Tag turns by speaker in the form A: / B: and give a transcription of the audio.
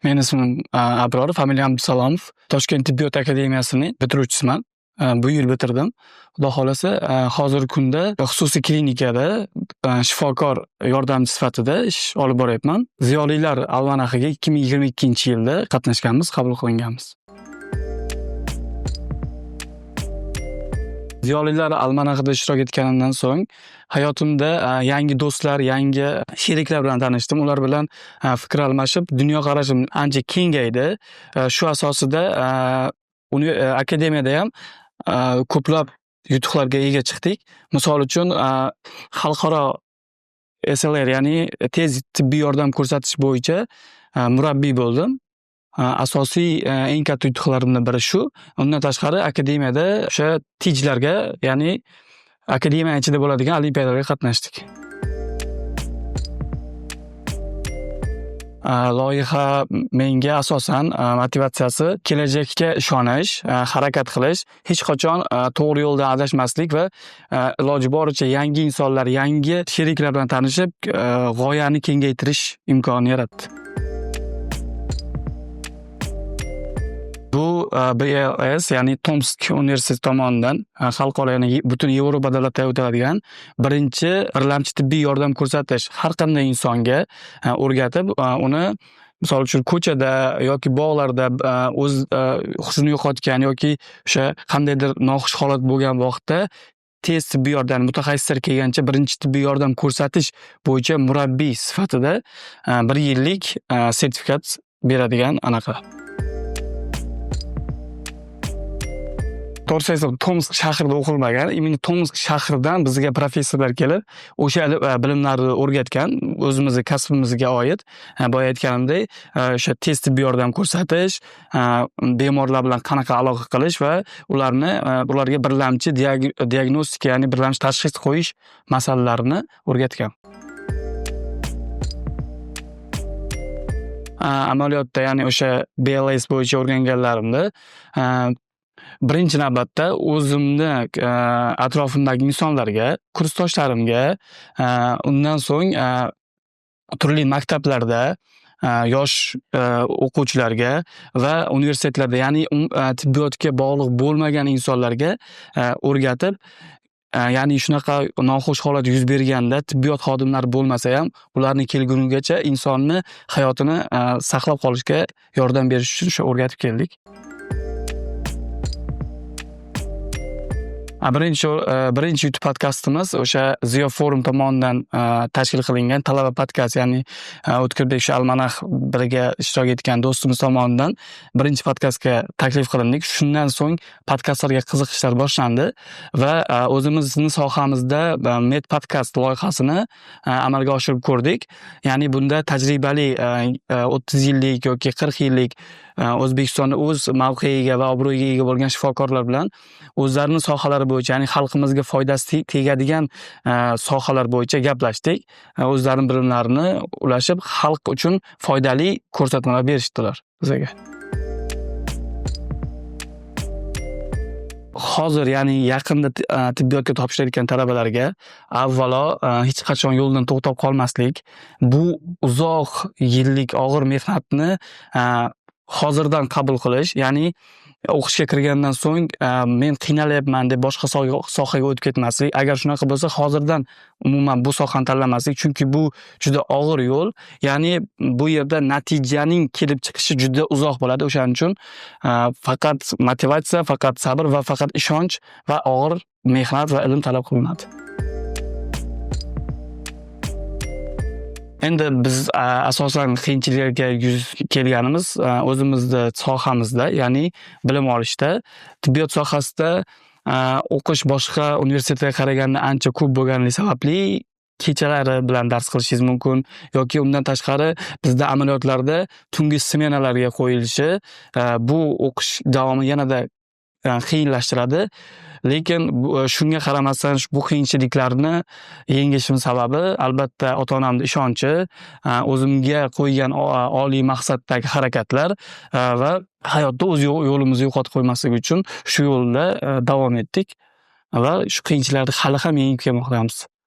A: Meni ismim Abror, familiyam Abdusalomov. Toshkent tibbiyot akademiyasining bitiruvchisiman. Bu yil bitirdim. Xudo xolasa, hozirgi kunda xususiy klinikada shifokor yordamchi sifatida ish olib boryapman. Ziyolilar almanaxiga 2022-yilda qatnashganmiz, qabul qilinganmiz. Ziyolilar almanaxida ishtirok etganimdan so'ng hayotimda yangi do'stlar, yangi sheriklar bilan tanishdim. Ular bilan fikr almashib, dunyoqarashim ancha kengaydi. Shu asosida akademiyada ham ko'plab yutuqlarga ega chiqdik. Misol uchun, xalqaro SLR, ya'ni tez tibbiy yordam ko'rsatish bo'yicha murabbiy bo'ldim. Asosiy eng katta yutuqlarimdan biri shu. Undan tashqari akademiyada o'sha tijlarga, ya'ni akademiya ichida bo'ladigan olimpiadalarga qatnashdik. Loyiha menga asosan motivatsiyasi kelajakka ishonish, harakat qilish, hech qachon to'g'ri yo'ldan adashmaslik va iloji boricha yangi insonlar, yangi sheriklar bilan tanishib, g'oyani kengaytirish imkonini yaratdi. Bu BLS, ya'ni Tomsk universiteti tomonidan xalqaro, ya'ni butun Yevropa davlatlarida o'tiladigan birinchi birlamchi tibbiy yordam ko'rsatish, har qanday insonga o'rgatib, uni misol uchun ko'chada yoki bog'larda o'z hushini yo'qotgan yoki o'sha qandaydir noxush holat bo'lgan vaqtda tez tibbiy yordam mutaxassislar kelgancha birinchi tibbiy yordam ko'rsatish bo'yicha murabbiy sifatida 1 yillik sertifikat beradigan anaqa. To'g'risi aytsam, Tomsk shahrida o'qilmagan. Imенно Tomsk shahridan bizga professorlar kelib, o'sha bilimlarni o'rgatgan, o'zimizning kasbimizga oid. Boya aytganimdek, o'sha tez tibbiy yordam ko'rsatish, bemorlar bilan qanaqa aloqa qilish va ularga birlamchi diagnostika, ya'ni birlamchi tashxis qo'yish masalalarini o'rgatgan. Amaliyotda, ya'ni o'sha BLS bo'yicha o'rganganlarimda birinchi navbatda o'zimni atrofimdagi insonlarga, kursdoshlarimga, undan so'ng turli maktablarda yosh o'quvchilarga va universitetlarda, ya'ni tibbiyotga bog'liq bo'lmagan insonlarga o'rgatib, ya'ni shunaqa noxush holat yuz berganda tibbiyot xodimlari bo'lmasa ham ularni kelgunigacha insonni hayotini saqlab qolishga yordam berish uchun shu o'rgatib keldik. Birinchi YouTube podkastimiz o'sha Ziyo Forum tomonidan tashkil qilingan talaba podkast, ya'ni O'tkirbek shu almanax birga ishtirok etgan do'stimiz tomonidan birinchi podkastga taklif qilindik. Shundan so'ng podkastlarga qiziqishlar boshlandi va o'zimizning sohamizda Med podkast loyihasini amalga oshirib ko'rdik. Ya'ni bunda tajribali 30 yillik yoki 40 yillik O'zbekistonda o'z mavqeiga va obro'yiga ega bo'lgan shifokorlar bilan o'zlarining sohalari bo'yicha, ya'ni xalqimizga foydasi tegadigan sohalar bo'yicha gaplashdik. O'zlarining bilimlarini ulashib, xalq uchun foydali ko'rsatmalar berishdilar bizga. Hozir, ya'ni yaqinda tibbiyotga topshirayotgan talabalarga avvalo hech qachon yo'ldan to'xtab qolmaslik, bu uzoq yillik og'ir mehnatni hozirdan qabul qilish, ya'ni o'qishga kirgandan so'ng men qiynalyapman deb boshqa sohaga o'tib ketmaslik. Agar shunaqa bo'lsa, hozirdan umuman bu sohani tanlamaslik, chunki bu juda og'ir yo'l. Ya'ni bu yerda natijaning kelib chiqishi juda uzoq bo'ladi. O'shaning uchun faqat motivatsiya, faqat sabr va faqat ishonch va og'ir mehnat va ilm talab qilinadi. Endi biz asosan qiyinchiliklarga yuz kelganimiz o'zimizda sohamizda, ya'ni bilim olishda. Tibbiyot sohasida o'qish boshqa universitetlarga qaraganda ancha ko'p bo'lganligi sababli kechalari bilan dars qilishingiz mumkin yoki undan tashqari bizda amaliyotlarda tungi smenalarga qo'yilishi bu o'qish davomini yanada qiyinlashtiradi. Lekin shunga qaramasdan bu qiyinchiliklarni yengishim sababi albatta ota-onamning ishonchi, o'zimga qo'ygan oliy maqsaddagi harakatlar va hayotda o'z yo'limizni yo'qotib qo'ymaslik uchun shu yo'lda davom etdik va shu qiyinchiliklarni hali ham yengib kelmoqdamiz.